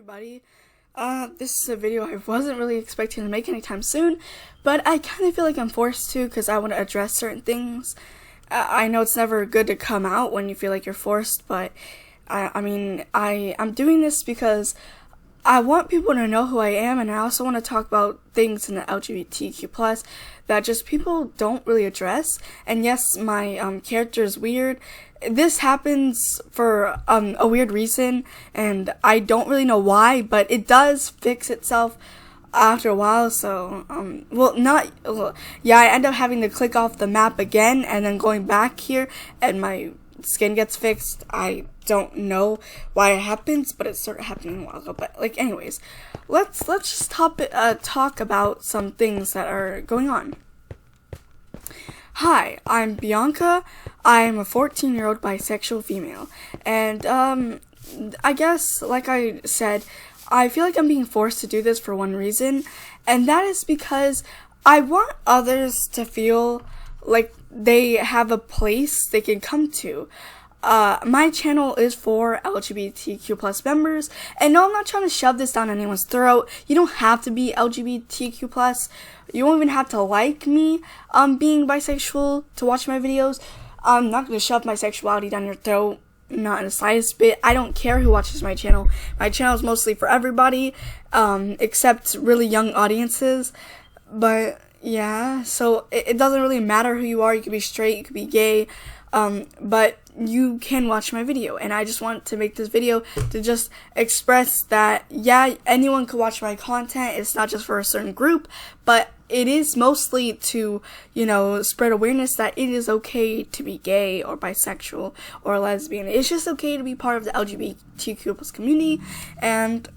everybody. This is a video I wasn't really expecting to make anytime soon, but I kind of feel like I'm forced to because I want to address certain things. I know it's never good to come out when you feel like you're forced, but I'm doing this because I want people to know who I am, and I also want to talk about things in the LGBTQ+ that just people don't really address. And yes, my character is weird. This happens for a weird reason, and I don't really know why, but it does fix itself after a while. So I end up having to click off the map again and then going back here, and my skin gets fixed. I don't know why it happens, but it started happening a while ago. But anyways, let's just talk about some things that are going on. Hi, I'm Bianca. I'm a 14-year-old bisexual female, and I guess, like I said, I feel like I'm being forced to do this for one reason, and that is because I want others to feel like they have a place they can come to. My channel is for LGBTQ+ members, and no, I'm not trying to shove this down anyone's throat. You don't have to be LGBTQ+. You won't even have to like me, being bisexual to watch my videos. I'm not going to shove my sexuality down your throat, not in the slightest bit. I don't care who watches my channel. My channel is mostly for everybody, except really young audiences. But yeah, so it doesn't really matter who you are. You could be straight, you could be gay, but you can watch my video. And I just want to make this video to just express that, yeah, anyone could watch my content. It's not just for a certain group, but it is mostly to, spread awareness that it is okay to be gay or bisexual or lesbian. It's just okay to be part of the LGBTQ+ community. And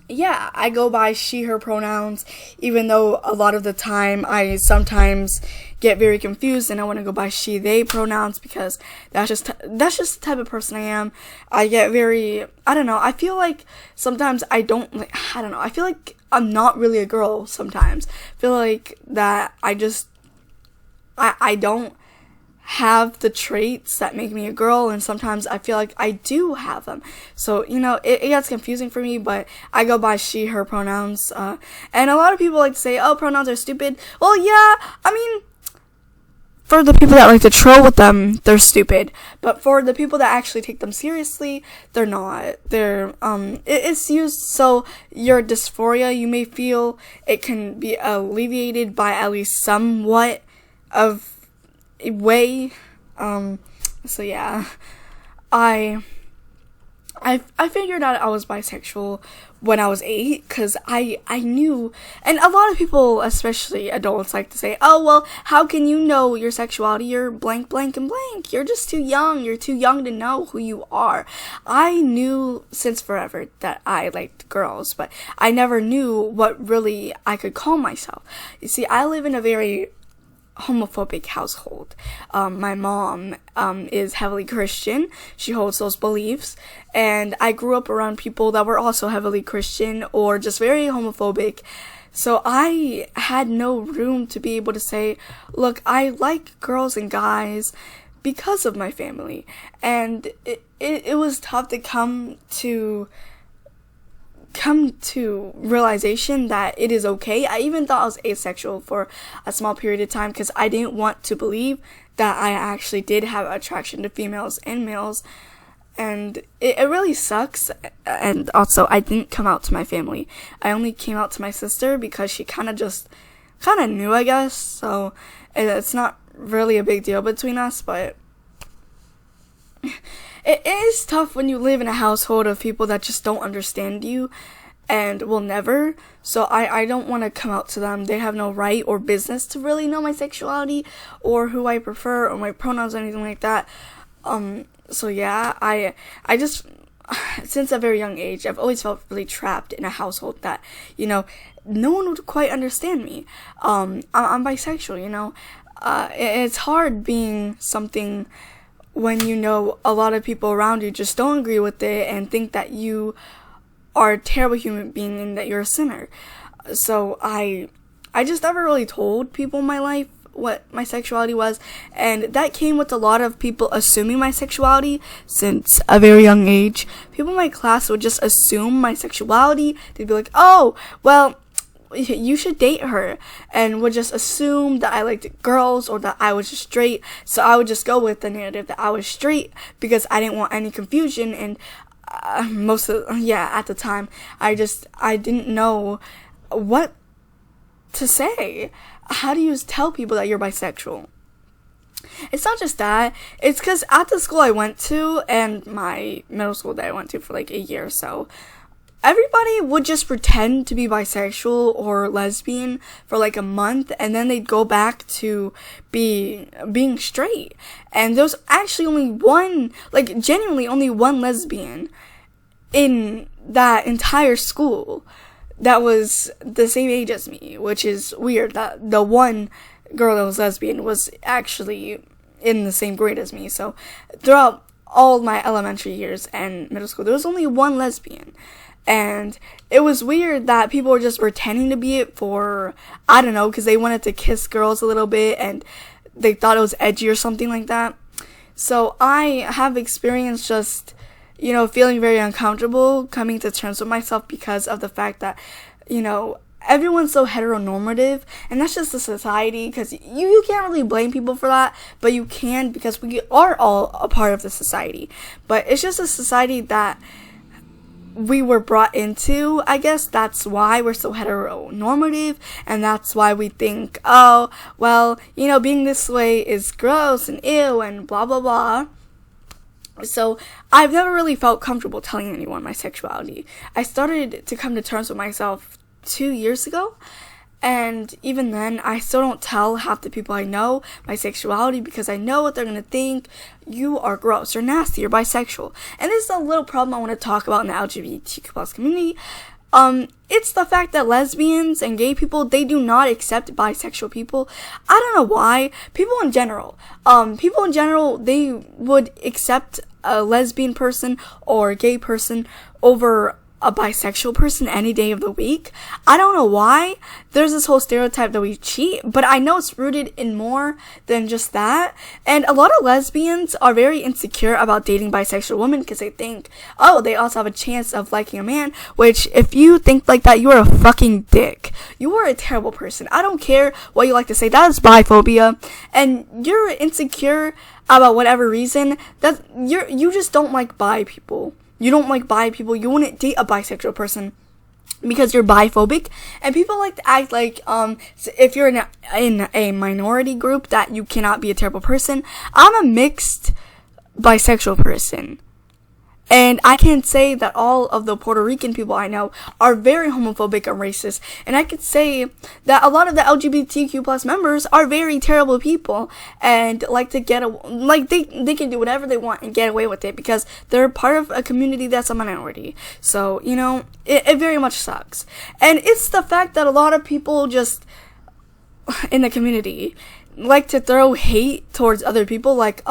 yeah, I go by she, her pronouns, even though a lot of the time I sometimes get very confused and I want to go by she, they pronouns, because that's just the type of person I am. I get very, I feel like sometimes I feel like I'm not really a girl sometimes. I feel like that I don't have the traits that make me a girl, and sometimes I feel like I do have them. So, it gets confusing for me, but I go by she, her pronouns. And a lot of people like to say, oh, pronouns are stupid. Well, yeah, for the people that like to troll with them, they're stupid. But for the people that actually take them seriously, they're not. It's used so your dysphoria, you may feel it can be alleviated by at least somewhat of way. So yeah, I figured out I was bisexual when I was 8, because I knew, and a lot of people, especially adults, like to say, oh, well, how can you know your sexuality? You're blank, blank, and blank. You're just too young. You're too young to know who you are. I knew since forever that I liked girls, but I never knew what really I could call myself. You see, I live in a very homophobic household. My mom is heavily Christian. She holds those beliefs, and I grew up around people that were also heavily Christian or just very homophobic. So I had no room to be able to say, look, I like girls and guys because of my family. And it was tough to come to realization that it is okay. I even thought I was asexual for a small period of time because I didn't want to believe that I actually did have attraction to females and males, and it really sucks. And also, I didn't come out to my family. I only came out to my sister because she kind of knew, I guess, so it's not really a big deal between us. But it is tough when you live in a household of people that just don't understand you and will never. So I don't want to come out to them. They have no right or business to really know my sexuality or who I prefer or my pronouns or anything like that. So yeah, I just, since a very young age, I've always felt really trapped in a household that, no one would quite understand me. I'm bisexual, it's hard being something when a lot of people around you just don't agree with it and think that you are a terrible human being and that you're a sinner. So I just never really told people in my life what my sexuality was, and that came with a lot of people assuming my sexuality since a very young age. People in my class would just assume my sexuality. They'd be like, oh, well, you should date her, and would just assume that I liked girls or that I was just straight. So I would just go with the narrative that I was straight because I didn't want any confusion. And at the time, I didn't know what to say. How do you tell people that you're bisexual? It's not just that. It's because at the school I went to, and my middle school that I went to for like a year or so, everybody would just pretend to be bisexual or lesbian for like a month, and then they'd go back to being straight. And there was actually only one, like genuinely only one lesbian in that entire school that was the same age as me, which is weird that the one girl that was lesbian was actually in the same grade as me. So throughout all my elementary years and middle school, there was only one lesbian. And it was weird that people were just pretending to be it for, I don't know, because they wanted to kiss girls a little bit and they thought it was edgy or something like that. So I have experienced just, feeling very uncomfortable coming to terms with myself because of the fact that, everyone's so heteronormative, and that's just the society, because you can't really blame people for that, but you can because we are all a part of the society. But it's just a society that we were brought into. I guess that's why we're so heteronormative, and that's why we think, oh, well, being this way is gross and ew and blah blah blah. So I've never really felt comfortable telling anyone my sexuality. I started to come to terms with myself 2 years ago, and even then I still don't tell half the people I know my sexuality because I know what they're gonna think. You are gross, you're nasty, you're bisexual. And this is a little problem I want to talk about in the LGBTQ plus community. It's the fact that lesbians and gay people, they do not accept bisexual people. I don't know why. People in general, they would accept a lesbian person or a gay person over a bisexual person any day of the week. I don't know why. There's this whole stereotype that we cheat, but I know it's rooted in more than just that. And a lot of lesbians are very insecure about dating bisexual women because they think, oh, they also have a chance of liking a man, which if you think like that, you are a fucking dick. You are a terrible person. I don't care what you like to say. That is biphobia, and you're insecure about whatever reason. That you just don't like bi people. You don't like bi people. You wouldn't date a bisexual person because you're biphobic. And people like to act like if you're in a minority group that you cannot be a terrible person. I'm a mixed bisexual person, and I can say that all of the Puerto Rican people I know are very homophobic and racist. And I could say that a lot of the LGBTQ plus members are very terrible people and like to they can do whatever they want and get away with it because they're part of a community that's a minority. So, it very much sucks. And it's the fact that a lot of people just in the community like to throw hate towards other people. Like,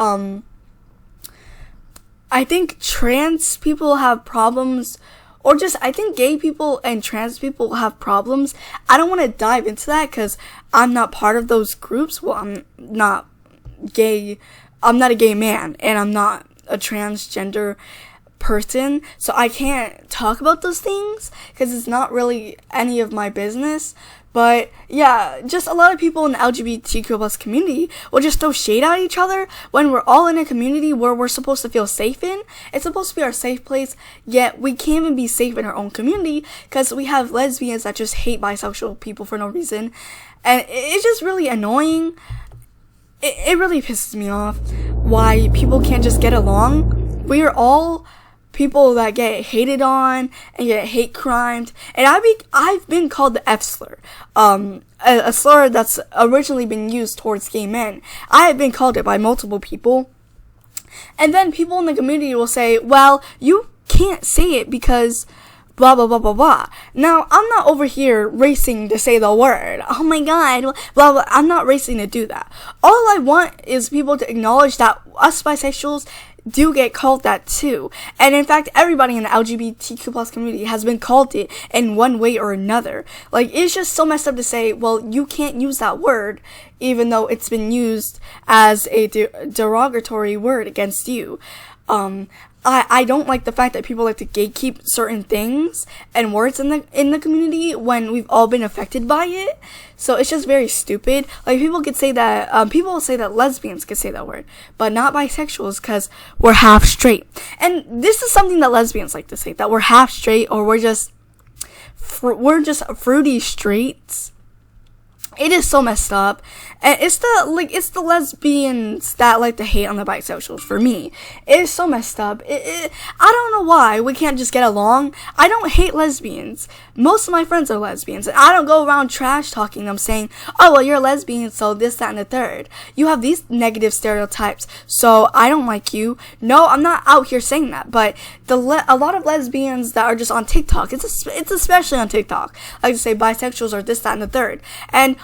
I think trans people have problems, or just I think gay people and trans people have problems. I don't want to dive into that because I'm not part of those groups. Well, I'm not gay. I'm not a gay man, and I'm not a transgender person, so I can't talk about those things because it's not really any of my business. But yeah, just a lot of people in the LGBTQ plus community will just throw shade at each other when we're all in a community where we're supposed to feel safe in. It's supposed to be our safe place, yet we can't even be safe in our own community because we have lesbians that just hate bisexual people for no reason. And it's just really annoying. It really pisses me off why people can't just get along. We are all people that get hated on and get hate crimed, and I've been called the F slur, a slur that's originally been used towards gay men. I have been called it by multiple people, and then people in the community will say, well, you can't say it because blah blah blah blah blah. Now, I'm not over here racing to say the word, oh my god, blah blah. I'm not racing to do that. All I want is people to acknowledge that us bisexuals do get called that too. And in fact, everybody in the LGBTQ plus community has been called it in one way or another. Like, it's just so messed up to say, well, you can't use that word, even though it's been used as a derogatory word against you. I don't like the fact that people like to gatekeep certain things and words in the community when we've all been affected by it. So it's just very stupid. Like, people could say that, people will say that lesbians could say that word, but not bisexuals, because we're half straight. And this is something that lesbians like to say, that we're half straight, or we're just fruity straights. It is so messed up. And it's the lesbians that like to hate on the bisexuals. For me, it is so messed up. I don't know why we can't just get along. I don't hate lesbians. Most of my friends are lesbians, and I don't go around trash talking them, saying, oh, well, you're a lesbian, so this, that, and the third. You have these negative stereotypes, so I don't like you. No, I'm not out here saying that, but a lot of lesbians that are just on TikTok, it's especially on TikTok, like to say bisexuals are this, that, and the third. And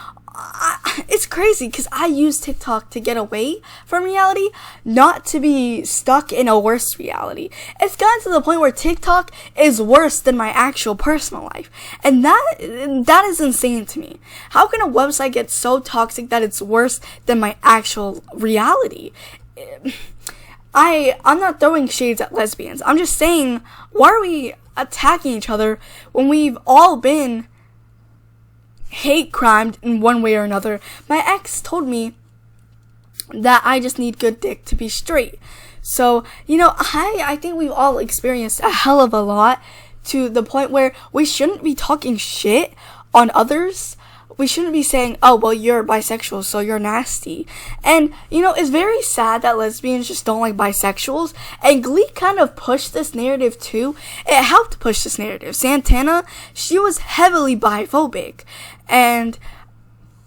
it's crazy, because I use TikTok to get away from reality, not to be stuck in a worse reality. It's gotten to the point where TikTok is worse than my actual personal life, and that is insane to me. How can a website get so toxic that it's worse than my actual reality? I'm not throwing shades at lesbians. I'm just saying, why are we attacking each other when we've all been hate crimed in one way or another? My ex told me that I just need good dick to be straight. So, I think we've all experienced a hell of a lot, to the point where we shouldn't be talking shit on others. We shouldn't be saying, oh, well, you're bisexual, so you're nasty. And, it's very sad that lesbians just don't like bisexuals. And Glee kind of pushed this narrative too. It helped push this narrative. Santana, she was heavily biphobic. And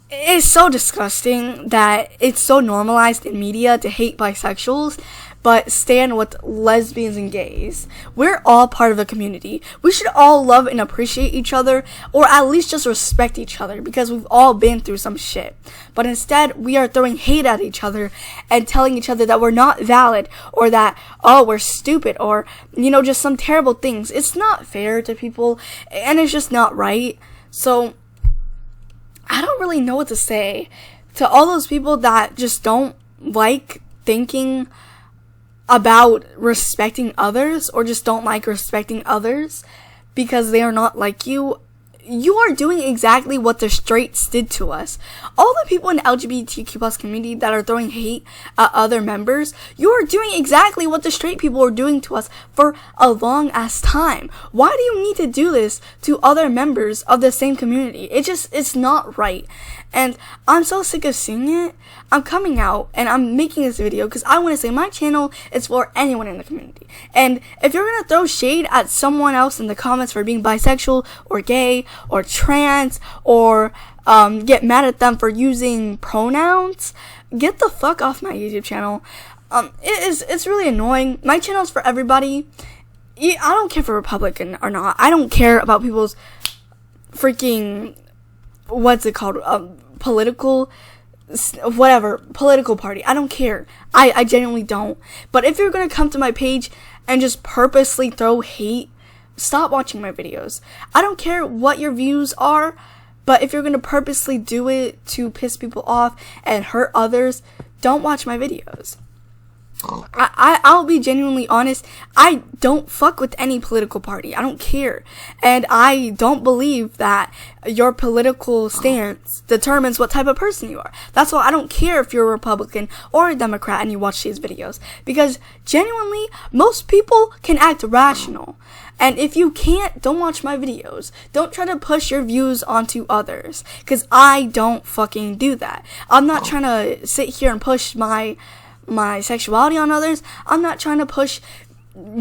it's so disgusting that it's so normalized in media to hate bisexuals, but stand with lesbians and gays. We're all part of a community. We should all love and appreciate each other, or at least just respect each other, because we've all been through some shit. But instead, we are throwing hate at each other and telling each other that we're not valid, or that, oh, we're stupid, or, just some terrible things. It's not fair to people, and it's just not right. So, I don't really know what to say to all those people that just don't like thinking about respecting others, or just don't like respecting others because they are not like you. You are doing exactly what the straights did to us. All the people in the LGBTQ plus community that are throwing hate at other members, you are doing exactly what the straight people are doing to us for a long ass time. Why do you need to do this to other members of the same community? It's not right. And I'm so sick of seeing it. I'm coming out and I'm making this video because I want to say my channel is for anyone in the community. And if you're going to throw shade at someone else in the comments for being bisexual or gay or trans, or get mad at them for using pronouns, get the fuck off my YouTube channel. It's really annoying. My channel is for everybody. I don't care if you're Republican or not. I don't care about people's freaking, what's it called, political party. I don't care. I genuinely don't. But if you're gonna come to my page and just purposely throw hate, stop watching my videos. I don't care what your views are, but if you're gonna purposely do it to piss people off and hurt others, don't watch my videos. I'll be genuinely honest. I don't fuck with any political party. I don't care. And I don't believe that your political stance determines what type of person you are. That's why I don't care if you're a Republican or a Democrat and you watch these videos. Because genuinely, most people can act rational. And if you can't, don't watch my videos. Don't try to push your views onto others. Because I don't fucking do that. I'm not trying to sit here and push my sexuality on others. I'm not trying to push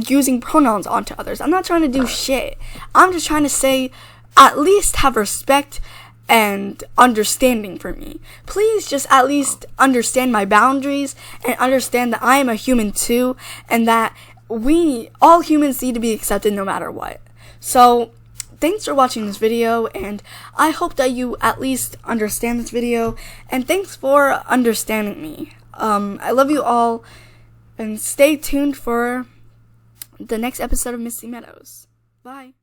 using pronouns onto others. I'm not trying to do shit. I'm just trying to say, at least have respect and understanding for me. Please just at least understand my boundaries and understand that I am a human too, and that all humans need to be accepted no matter what. So, thanks for watching this video, and I hope that you at least understand this video, and thanks for understanding me. I love you all. And stay tuned for the next episode of Misty Meadows. Bye.